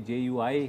JUI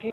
3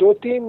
2-3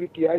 PTI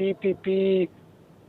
PPP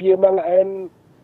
PMLN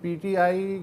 PTI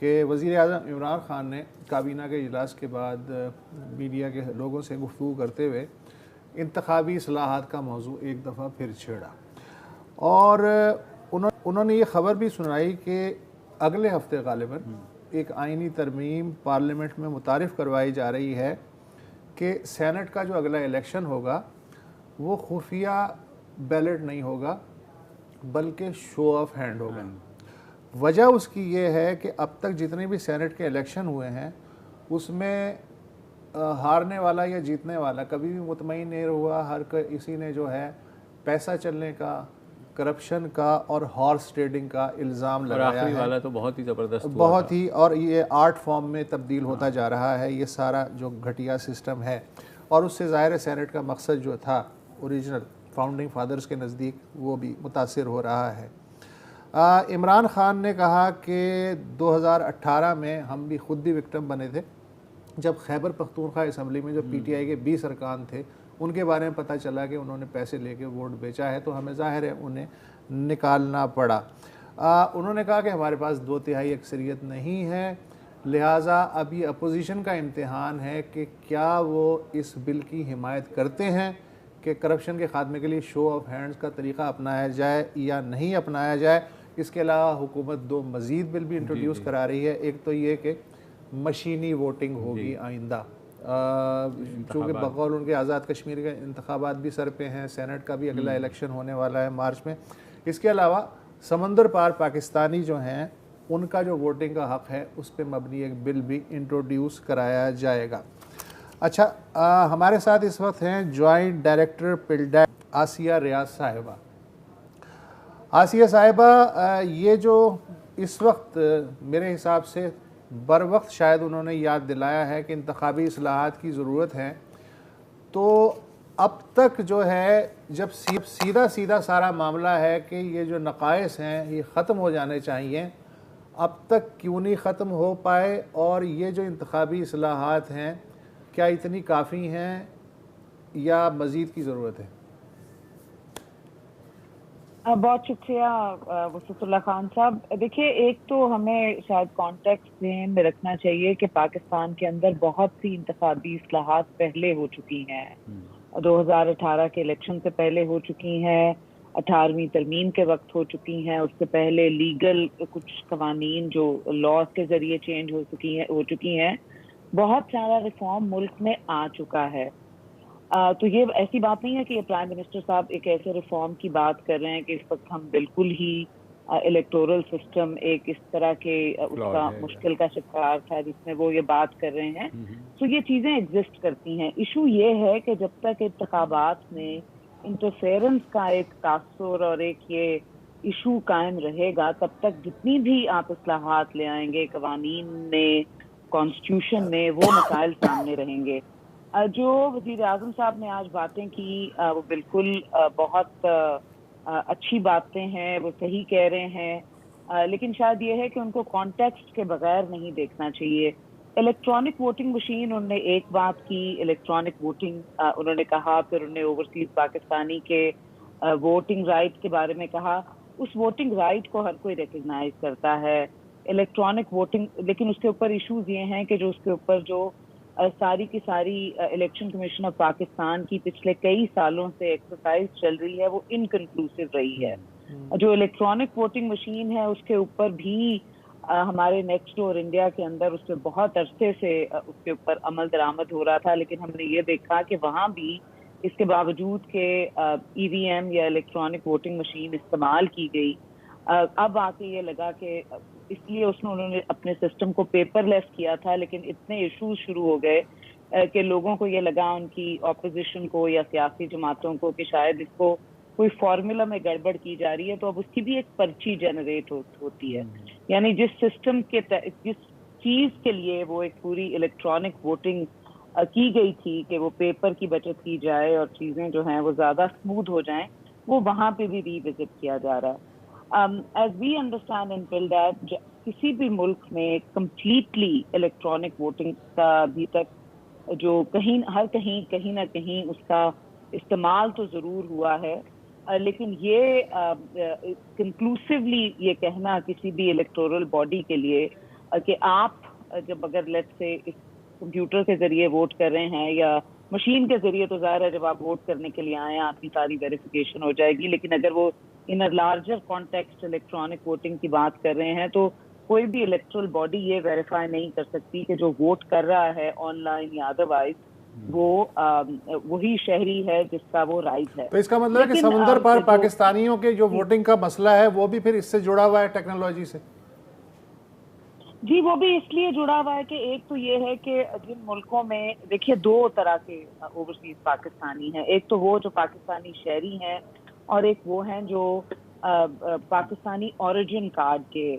کہ وزیر اعظم عمران خان نے کابینہ کے اجلاس کے بعد میڈیا کے لوگوں سے گفتگو کرتے ہوئے انتخابی اصلاحات کا موضوع ایک دفعہ پھر چھیڑا، اور انہوں نے یہ خبر بھی سنائی کہ اگلے ہفتے غالباً ایک آئینی ترمیم پارلیمنٹ میں متعارف کروائی جا رہی ہے کہ سینٹ کا جو اگلا الیکشن ہوگا وہ خفیہ بیلٹ نہیں ہوگا بلکہ شو آف ہینڈ ہوگا۔ وجہ اس کی یہ ہے کہ اب تک جتنے بھی سینٹ کے الیکشن ہوئے ہیں اس میں ہارنے والا یا جیتنے والا کبھی بھی مطمئن نہیں ہوا، ہر کسی نے جو ہے پیسہ چلنے کا، کرپشن کا اور ہارس ٹریڈنگ کا الزام لگایا ہے۔ والا تو بہت ہی زبردست بہت ہی، اور یہ آرٹ فارم میں تبدیل ہوتا جا رہا ہے یہ سارا جو گھٹیا سسٹم ہے، اور اس سے ظاہر ہے سینٹ کا مقصد جو تھا اوریجنل فاؤنڈنگ فادرز کے نزدیک وہ بھی متاثر ہو رہا ہے۔ عمران خان نے کہا کہ 2018 میں ہم بھی خود بھی وکٹم بنے تھے جب خیبر پختونخوا اسمبلی میں جو پی ٹی آئی کے 20 ارکان تھے ان کے بارے میں پتہ چلا کہ انہوں نے پیسے لے کے ووٹ بیچا ہے، تو ہمیں ظاہر ہے انہیں نکالنا پڑا۔ انہوں نے کہا کہ ہمارے پاس 2/3 اکثریت نہیں ہے، لہٰذا اب یہ اپوزیشن کا امتحان ہے کہ کیا وہ اس بل کی حمایت کرتے ہیں کہ کرپشن کے خاتمے کے لیے شو آف ہینڈز کا طریقہ اپنایا جائے یا نہیں اپنایا جائے۔ اس کے علاوہ حکومت 2 مزید بل بھی انٹروڈیوس کرا رہی ہے، ایک تو یہ کہ مشینی ووٹنگ ہوگی آئندہ، چونکہ بقول ان کے آزاد کشمیر کے انتخابات بھی سر پہ ہیں، سینٹ کا بھی اگلا الیکشن ہونے والا ہے مارچ میں۔ اس کے علاوہ سمندر پار پاکستانی جو ہیں ان کا جو ووٹنگ کا حق ہے اس پہ مبنی ایک بل بھی انٹروڈیوس کرایا جائے گا۔ اچھا، ہمارے ساتھ اس وقت ہیں جوائنٹ ڈائریکٹر پلڈیٹ آسیہ ریاض صاحبہ۔ آسیہ صاحبہ، یہ جو اس وقت میرے حساب سے بر وقت شاید انہوں نے یاد دلایا ہے کہ انتخابی اصلاحات کی ضرورت ہے، تو اب تک جو ہے جب سیدھا سارا معاملہ ہے کہ یہ جو نقائص ہیں یہ ختم ہو جانے چاہیے، اب تک کیوں نہیں ختم ہو پائے، اور یہ جو انتخابی اصلاحات ہیں کیا اتنی کافی ہیں یا مزید کی ضرورت ہے؟ بہت شکریہ وسعت اللہ خان صاحب۔ دیکھیے، ایک تو ہمیں شاید کانٹیکسٹ ذہن میں رکھنا چاہیے کہ پاکستان کے اندر بہت سی انتخابی اصلاحات پہلے ہو چکی ہیں، 2018 کے الیکشن سے پہلے ہو چکی ہیں، 18ویں ترمیم کے وقت ہو چکی ہیں، اس سے پہلے لیگل کچھ قوانین جو لاز کے ذریعے چینج ہو چکی ہیں، بہت سارا ریفارم ملک میں آ چکا ہے۔ تو یہ ایسی بات نہیں ہے کہ یہ پرائم منسٹر صاحب ایک ایسے ریفارم کی بات کر رہے ہیں کہ اس وقت ہم بالکل ہی الیکٹورل سسٹم ایک اس طرح کے اس کا مشکل کا شکار تھا جس میں وہ یہ بات کر رہے ہیں۔ تو یہ چیزیں ایگزسٹ کرتی ہیں۔ ایشو یہ ہے کہ جب تک انتخابات میں انٹرفیئرنس کا ایک تاثر اور ایک یہ ایشو قائم رہے گا، تب تک جتنی بھی آپ اصلاحات لے آئیں گے قوانین میں، کانسٹیٹیوشن میں، وہ مسائل سامنے رہیں گے۔ جو وزیر اعظم صاحب نے آج باتیں کی وہ بالکل بہت اچھی باتیں ہیں، وہ صحیح کہہ رہے ہیں، لیکن شاید یہ ہے کہ ان کو کانٹیکسٹ کے بغیر نہیں دیکھنا چاہیے۔ الیکٹرانک ووٹنگ مشین، انہوں نے ایک بات کی، الیکٹرانک ووٹنگ انہوں نے کہا، پھر انہوں نے اوورسیز پاکستانی کے ووٹنگ رائٹ کے بارے میں کہا۔ اس ووٹنگ رائٹ کو ہر کوئی ریکگنائز کرتا ہے، الیکٹرانک ووٹنگ، لیکن اس کے اوپر ایشوز یہ ہیں کہ جو اس کے اوپر جو ساری کی ساری الیکشن کمیشن آف پاکستان کی پچھلے کئی سالوں سے ایکسرسائز چل رہی ہے وہ انکنکلوسیو رہی ہے۔ جو الیکٹرانک ووٹنگ مشین ہے اس کے اوپر بھی ہمارے نیکسٹ ڈور انڈیا کے اندر اس پہ بہت عرصے سے اس کے اوپر عمل درآمد ہو رہا تھا، لیکن ہم نے یہ دیکھا کہ وہاں بھی اس کے باوجود کہ ای وی ایم یا الیکٹرانک ووٹنگ مشین استعمال کی گئی، اب آ کے یہ لگا کہ اس لیے انہوں نے اپنے سسٹم کو پیپر لیس کیا تھا، لیکن اتنے ایشوز شروع ہو گئے کہ لوگوں کو یہ لگا، ان کی اپوزیشن کو یا سیاسی جماعتوں کو، کہ شاید اس کو کوئی فارمولا میں گڑبڑ کی جا رہی ہے، تو اب اس کی بھی ایک پرچی جنریٹ ہوتی ہے۔ یعنی جس سسٹم کے جس چیز کے لیے وہ ایک پوری الیکٹرانک ووٹنگ کی گئی تھی کہ وہ پیپر کی بچت کی جائے اور چیزیں جو ہیں وہ زیادہ اسموتھ ہو جائیں، وہ وہاں پہ بھی ری وزٹ کیا جا رہا ہے۔ As we understand in PILDAT، کسی بھی ملک میں کمپلیٹلی الیکٹرانک ووٹنگ کا ابھی تک جو کہیں نہ کہیں اس کا استعمال تو ضرور ہوا ہے، لیکن یہ کنکلوسیولی یہ کہنا کسی بھی الیکٹورل باڈی کے لیے کہ آپ جب اگر لیٹ سے اس کمپیوٹر کے ذریعے ووٹ کر رہے ہیں یا مشین کے ذریعے، تو ظاہر ہے جب آپ ووٹ کرنے کے لیے آئے ہیں آپ کی ساری ویریفیکیشن ہو جائے گی، لیکن اگر وہ in a larger context electronic voting کی بات کر رہے ہیں تو کوئی بھی الیکٹرل باڈی یہ ویریفائی نہیں کر سکتی کہ جو ووٹ کر رہا ہے آن لائن یا ادروائز وہ وہی شہری ہے جس کا وہ رائٹ ہے. تو اس کا مطلب ہے کہ سمندر پار پاکستانیوں کے جو ووٹنگ کا مسئلہ ہے وہ بھی پھر اس سے جڑا ہوا ہے ٹیکنالوجی سے؟ جی وہ بھی اس لیے جڑا ہوا ہے کہ ایک تو یہ ہے کہ جن ملکوں میں دیکھیے دو طرح کے اوورسیز پاکستانی ہیں، ایک تو وہ جو پاکستانی شہری ہیں اور ایک وہ ہیں جو پاکستانی اوریجن کارڈ کے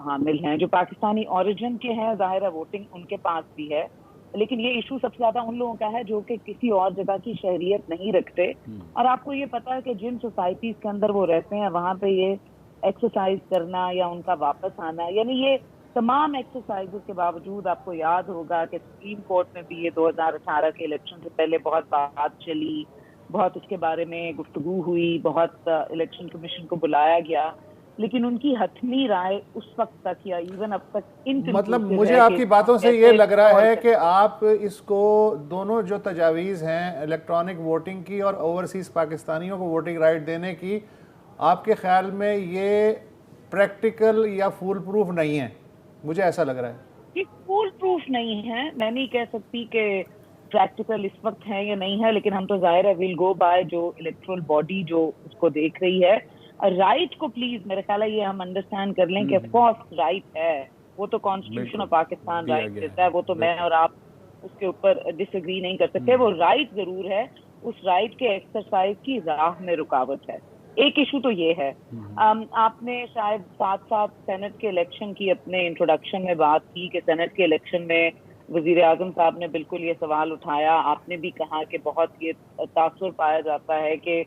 حامل ہیں. جو پاکستانی اوریجن کے ہیں ظاہر ہے ووٹنگ ان کے پاس بھی ہے، لیکن یہ ایشو سب سے زیادہ ان لوگوں کا ہے جو کہ کسی اور جگہ کی شہریت نہیں رکھتے. اور آپ کو یہ پتا ہے کہ جن سوسائٹیز کے اندر وہ رہتے ہیں وہاں پہ یہ ایکسرسائز کرنا یا ان کا واپس آنا، یعنی یہ تمام ایکسرسائزز کے باوجود آپ کو یاد ہوگا کہ سپریم کورٹ میں بھی یہ 2018 کے الیکشن سے پہلے بہت بات چلی، بہت اس کے بارے میں گفتگو ہوئی، بہت الیکشن کمیشن کو بلایا گیا، لیکن ان کی حتمی رائے اس وقت تک یا ایون اب تک مطلب مجھے آپ کی باتوں سے یہ لگ رہا ہے کہ آپ اس کو دونوں جو تجاویز ہیں الیکٹرانک ووٹنگ کی اور اوورسیز پاکستانیوں کو ووٹنگ رائٹ دینے کی، آپ کے خیال میں یہ پریکٹیکل یا فول پروف نہیں ہے؟ مجھے ایسا لگ رہا ہے یہ فول پروف نہیں ہے. میں نہیں کہہ سکتی کہ پریکٹیکل اس وقت ہے یا نہیں ہے، لیکن ہم تو ظاہر ہے ویل گو بائی جو الیکٹرل باڈی جو اس کو دیکھ رہی ہے. رائٹ کو پلیز میرے خیال ہے یہ ہم انڈرسٹینڈ کر لیں کہ آف کورس رائٹ ہے، وہ تو کانسٹیٹیوشن آف پاکستان رائٹ دیتا ہے، وہ تو میں اور آپ اس کے اوپر ڈس ایگری نہیں کر سکتے. وہ رائٹ ضرور ہے، اس رائٹ کے ایکسرسائز کی راہ میں رکاوٹ ہے. ایک ایشو تو یہ ہے. آپ نے شاید ساتھ ساتھ سینٹ کے الیکشن کی اپنے انٹروڈکشن میں بات کی کہ سینٹ کے الیکشن میں وزیر اعظم صاحب نے بالکل یہ سوال اٹھایا. آپ نے بھی کہا کہ بہت یہ تاثر پایا جاتا ہے کہ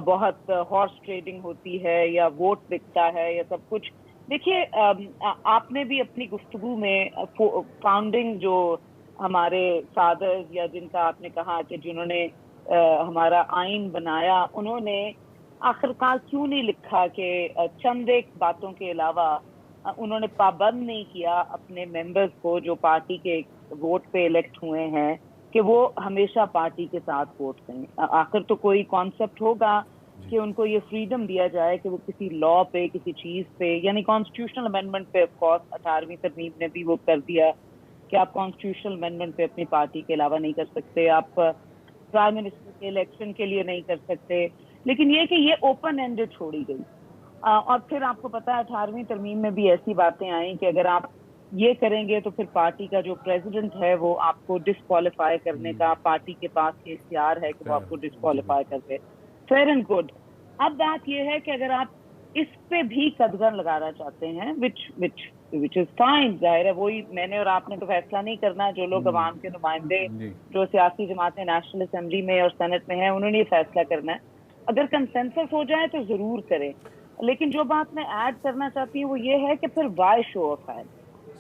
بہت ہارس ٹریڈنگ ہوتی ہے یا ووٹ بکتا ہے یا سب کچھ. دیکھیے آپ نے بھی اپنی گفتگو میں فاؤنڈنگ جو ہمارے فادرز یا جن کا آپ نے کہا کہ جنہوں نے ہمارا آئین بنایا، انہوں نے آخرکار کیوں نہیں لکھا کہ چند ایک باتوں کے علاوہ انہوں نے پابند نہیں کیا اپنے ممبرز کو جو پارٹی کے ووٹ پہ الیکٹ ہوئے ہیں کہ وہ ہمیشہ پارٹی کے ساتھ ووٹ کریں. آخر تو کوئی کانسیپٹ ہوگا کہ ان کو یہ فریڈم دیا جائے کہ وہ کسی لا پہ کسی چیز پہ، یعنی کانسٹیٹیوشنل امینڈمنٹ پہ. آف کورس 18ویں ترمیم نے بھی وہ کر دیا کہ آپ کانسٹیٹیوشنل امینڈمنٹ پہ اپنی پارٹی کے علاوہ نہیں کر سکتے، آپ پرائم منسٹر کے الیکشن کے لیے نہیں کر سکتے، لیکن یہ کہ یہ اوپن اینڈڈ چھوڑی گئی. اور پھر آپ کو پتا ہے 18ویں ترمیم میں بھی ایسی باتیں آئیں کہ اگر آپ یہ کریں گے تو پھر پارٹی کا جو پریزیڈنٹ ہے وہ آپ کو ڈسکوالیفائی کرنے کا پارٹی کے پاس یہ اختیار ہے کہ وہ آپ کو ڈسکوالیفائی کر دے. Fair and good. اب بات یہ ہے کہ اگر آپ اس پہ بھی قدغن لگانا چاہتے ہیں which is fine، ظاہر ہے وہی میں نے اور آپ نے تو فیصلہ نہیں کرنا، جو لوگ عوام کے نمائندے جو سیاسی جماعتیں نیشنل اسمبلی میں اور سینٹ میں ہیں انہوں نے یہ فیصلہ کرنا ہے. اگر کنسنسس ہو جائے تو ضرور کریں، لیکن جو بات میں ایڈ کرنا چاہتی ہوں وہ یہ ہے کہ پھر وائی شو آف ہینڈ.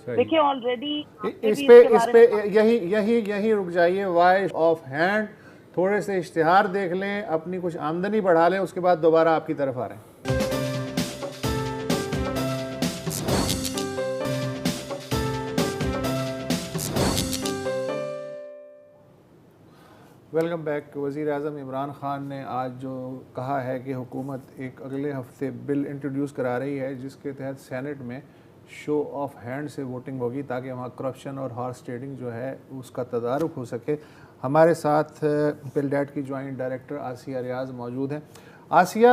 دیکھیے آلریڈی اس پہ یہی رک جائیے. وائی آف ہینڈ، تھوڑے سے اشتہار دیکھ لیں، اپنی کچھ آمدنی بڑھا لیں، اس کے بعد دوبارہ آپ کی طرف آ رہے ہیں. Welcome back. وزیر اعظم عمران خان نے آج جو کہا ہے کہ حکومت ایک اگلے ہفتے بل انٹروڈیوس کرا رہی ہے جس کے تحت سینٹ میں شو آف ہینڈ سے ووٹنگ ہوگی تاکہ وہاں کرپشن اور ہارس ٹریڈنگ جو ہے اس کا تدارک ہو سکے. ہمارے ساتھ پل ڈیٹ کی جوائنٹ ڈائریکٹر آسیہ ریاض موجود ہیں. آسیہ،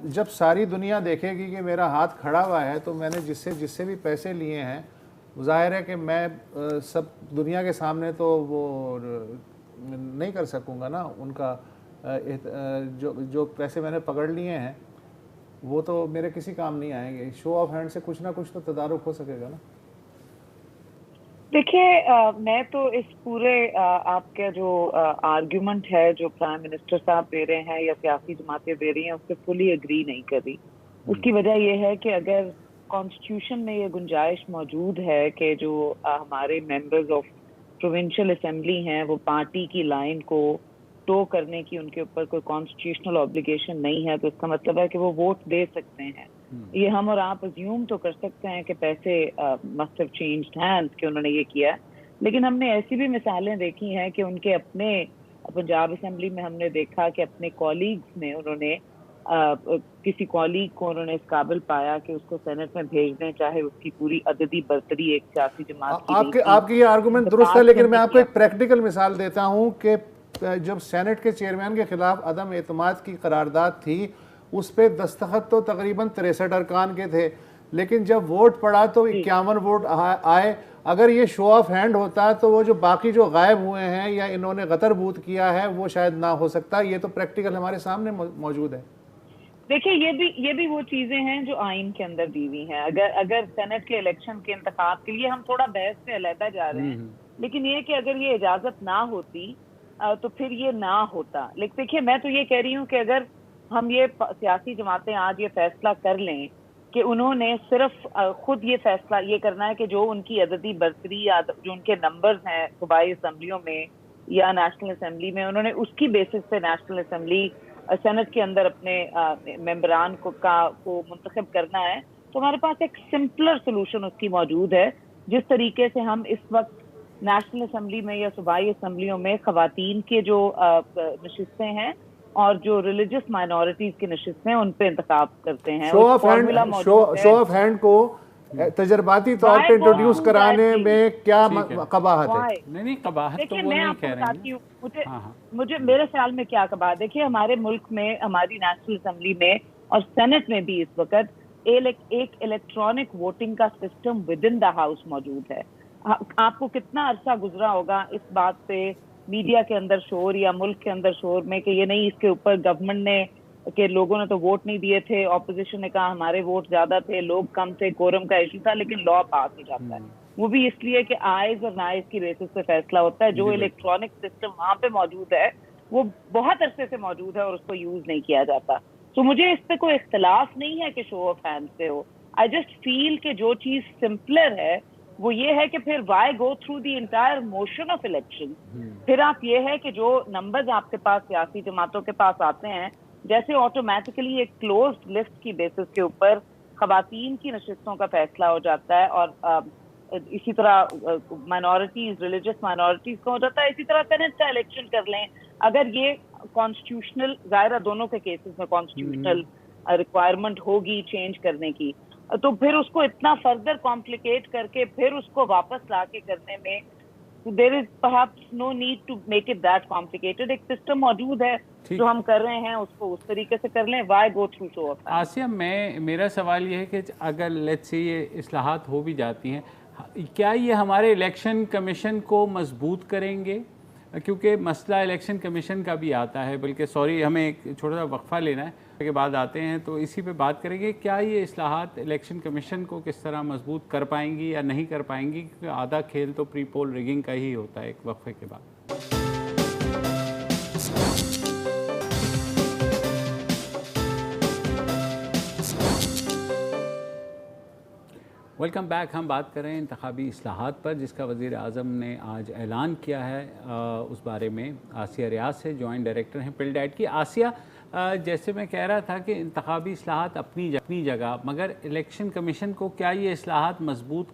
جب ساری دنیا دیکھے گی کہ میرا ہاتھ کھڑا ہوا ہے تو میں نے جس سے بھی پیسے لیے ہیں ظاہر ہے کہ میں سب دنیا کے سامنے تو وہ نہیں کر سکوں گا نا. ان کا جو پیسے میں نے پکڑ لیے ہیں وہ تو میرے کسی کام نہیں آئیں گے. شو آف ہینڈ سے کچھ نہ کچھ تو تدارک ہو سکے گا نا. دیکھیے میں تو اس پورے آپ کا جو آرگیومنٹ ہے جو پرائم منسٹر صاحب دے رہے ہیں یا سیاسی جماعتیں دے رہی ہیں اس سے فلی اگری نہیں کر رہی. اس کی وجہ یہ ہے کہ اگر کانسٹیٹیوشن میں یہ گنجائش موجود ہے کہ جو ہمارے ممبرز آف پروونشل اسمبلی ہیں وہ پارٹی کی لائن کو ٹو کرنے کی ان کے اوپر کوئی کانسٹیٹیوشنل اوبلیگیشن نہیں ہے، تو اس کا مطلب ہے کہ وہ ووٹ دے سکتے ہیں. یہ ہم اور آپ ازیوم تو کر سکتے ہیں کہ پیسے must have changed hands کہ انہوں نے یہ کیا ہے، لیکن ہم نے ایسی بھی مثالیں دیکھی ہیں کہ ان کے اپنے پنجاب اسمبلی میں ہم نے دیکھا کہ اپنے کولیگز میں انہوں نے کسی کولیگ کو انہوں نے اس قابل پایا کہ اس کو سینٹ میں بھیج دیں، چاہے اس کی پوری عددی برتری ایک سیاسی جماعت کی نہیں تھی۔ آپ کی یہ آرگومنٹ درست ہے، لیکن میں آپ کو ایک پریکٹیکل مثال دیتا ہوں کہ جب سینٹ کے چیئرمین کے خلاف عدم اعتماد کی قرارداد تھی، اس پہ دستخط تو تقریباً 63 ارکان کے تھے، لیکن جب ووٹ پڑا تو 51 ووٹ آئے۔ اگر یہ شو آف ہینڈ ہوتا تو وہ جو باقی جو غائب ہوئے ہیں یا انہوں نے غدر بوت کیا ہے وہ شاید نہ ہو سکتا۔ یہ تو پریکٹیکل ہمارے سامنے موجود ہے۔ دیکھیں یہ بھی وہ چیزیں ہیں جو آئین کے اندر دی ہوئی ہیں۔ اگر سینٹ کے الیکشن کے انتخاب کے لیے ہم تھوڑا بحث سے علیحدہ جا رہے ہیں، لیکن یہ کہ اگر یہ اجازت نہ ہوتی تو پھر یہ نہ ہوتا۔ لیکن دیکھیے میں تو یہ کہہ رہی ہوں کہ اگر ہم یہ سیاسی جماعتیں آج یہ فیصلہ کر لیں کہ انہوں نے صرف خود یہ فیصلہ یہ کرنا ہے کہ جو ان کی عددی برتری یا جو ان کے نمبرز ہیں صوبائی اسمبلیوں میں یا نیشنل اسمبلی میں، انہوں نے اس کی بیسس پہ نیشنل اسمبلی سینٹ کے اندر اپنے ممبران کو منتخب کرنا ہے، تو ہمارے پاس ایک سمپلر سولوشن اس کی موجود ہے۔ جس طریقے سے ہم اس وقت نیشنل اسمبلی میں یا صوبائی اسمبلیوں میں خواتین کے جو نشستیں ہیں اور جو ریلیجس مائنورٹیز کی نشستیں ان پہ انتخاب کرتے ہیں۔ شو آف ہینڈ کو تجرباتی طور پہ انٹروڈیوس کرانے میں کیا قباحت ہے؟ نہیں قباحت تو وہ نہیں کہہ رہے ہیں۔ مجھے میرے خیال میں کیا قباحت، دیکھیے ہمارے ملک میں ہماری نیشنل اسمبلی میں اور سینٹ میں بھی اس وقت ایک الیکٹرانک ووٹنگ کا system with in the house موجود ہے۔ آپ کو کتنا عرصہ گزرا ہوگا اس بات پہ میڈیا کے اندر شور یا ملک کے اندر شور میں کہ یہ نہیں، اس کے اوپر گورنمنٹ نے کہ لوگوں نے تو ووٹ نہیں دیے تھے، اپوزیشن نے کہا ہمارے ووٹ زیادہ تھے، لوگ کم تھے، کورم کا ایشو تھا، لیکن لا پاس ہو جاتا ہے۔ وہ بھی اس لیے کہ آئیز اور نائز کی بیسس پہ فیصلہ ہوتا ہے۔ جو الیکٹرانک سسٹم وہاں پہ موجود ہے وہ بہت عرصے سے موجود ہے اور اس کو یوز نہیں کیا جاتا۔ تو مجھے اس پہ کوئی اختلاف نہیں ہے کہ شو آف ہینڈ سے ہو۔ آئی جسٹ فیل کہ جو چیز سمپلر ہے وہ یہ ہے کہ پھر why go through the entire motion of election. پھر آپ یہ ہے کہ جو نمبرز آپ کے پاس سیاسی جماعتوں کے پاس آتے ہیں، جیسے آٹومیٹکلی ایک کلوزڈ لسٹ کی بیسس کے اوپر خواتین کی نشستوں کا فیصلہ ہو جاتا ہے اور اسی طرح مائنورٹیز، ریلیجس مائنورٹیز کا ہو جاتا ہے، اسی طرح سینٹ کا الیکشن کر لیں۔ اگر یہ کانسٹیٹیوشنل، ظاہرہ دونوں کے کیسز میں کانسٹیٹیوشنل ریکوائرمنٹ ہوگی چینج کرنے کی، تو پھر اس کو اتنا فردر کمپلیکیٹ کر کے پھر اس کو واپس لا کے کرنے میں there is perhaps no need to make it that complicated۔ ایک سسٹم موجود ہے جو ہم کر رہے ہیں، اس کو اس طریقے سے کر لیں۔ why go through show of hands؟ Asiya, میرا سوال یہ ہے کہ اگر لیٹس سے یہ اصلاحات ہو بھی جاتی ہیں، کیا یہ ہمارے الیکشن کمیشن کو مضبوط کریں گے؟ کیونکہ مسئلہ الیکشن کمیشن کا بھی آتا ہے، بلکہ سوری ہمیں ایک چھوٹا سا وقفہ لینا ہے، کے بعد آتے ہیں تو اسی پہ بات کریں گے۔ کیا یہ اصلاحات الیکشن کمیشن کو کس طرح مضبوط کر پائیں گی یا نہیں کر پائیں گی؟ کیونکہ آدھا کھیل تو پری پول ریگنگ کا ہی ہوتا ہے۔ ایک وقفے کے بعد ویلکم بیک۔ ہم بات کر رہے ہیں انتخابی اصلاحات پر، جس کا وزیر اعظم نے آج اعلان کیا ہے۔ اس بارے میں آسیہ ریاض سے جوائنٹ ڈائریکٹر ہیں پل ڈیٹ کی۔ آسیہ، جیسے میں کہہ رہا تھا کہ انتخابی اصلاحات اپنی جگہ، مگر الیکشن کمیشن کو کیا یہ اصلاحات مضبوط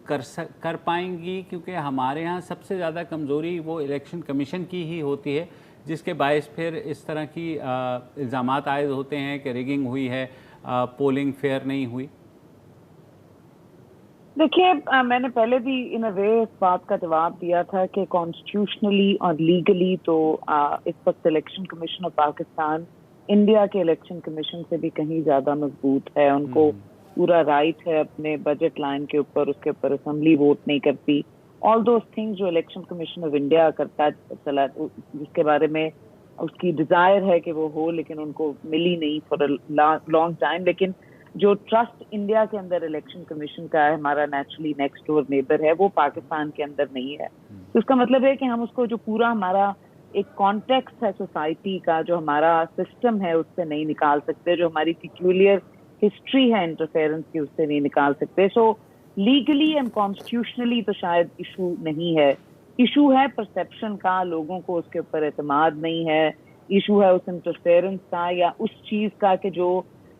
کر پائیں گی؟ کیونکہ ہمارے ہاں سب سے زیادہ کمزوری وہ الیکشن کمیشن کی ہی ہوتی ہے، جس کے باعث پھر اس طرح کی الزامات عائد ہوتے ہیں کہ ریگنگ ہوئی ہے، پولنگ فیئر نہیں ہوئی۔ دیکھیے میں نے پہلے بھی ان وے اس بات کا جواب دیا تھا کہ کانسٹیٹیوشنلی اور لیگلی تو اس وقت election commission of Pakistan India کے الیکشن کمیشن سے بھی کہیں زیادہ مضبوط ہے۔ ان کو پورا رائٹ ہے اپنے بجٹ لائن کے اوپر، اس کے اوپر اسمبلی ووٹ نہیں کرتی۔ آل دوز تھنگز جو الیکشن کمیشن آف انڈیا کرتا چلا، جس کے بارے میں اس کی ڈیزائر ہے کہ وہ ہو لیکن ان کو ملی نہیں فار لانگ ٹائم۔ لیکن جو ٹرسٹ انڈیا کے اندر الیکشن کمیشن کا ہے، ہمارا نیچرلی نیکسٹ ڈور نیبر ہے، وہ پاکستان کے اندر نہیں ہے۔ تو اس کا مطلب ہے کہ ہم اس کو جو پورا ہمارا ایک کانٹیکسٹ ہے سوسائٹی کا، جو ہمارا سسٹم ہے، اس سے نہیں نکال سکتے، جو ہماری پیکیولر ہسٹری ہے انٹرفیئرنس کی، اس سے نہیں نکال سکتے۔ سو لیگلی اینڈ کانسٹیٹیوشنلی تو شاید ایشو نہیں ہے، ایشو ہے پرسیپشن کا، لوگوں کو اس کے اوپر اعتماد نہیں ہے، ایشو ہے اس انٹرفیئرنس کا یا اس چیز کا کہ جو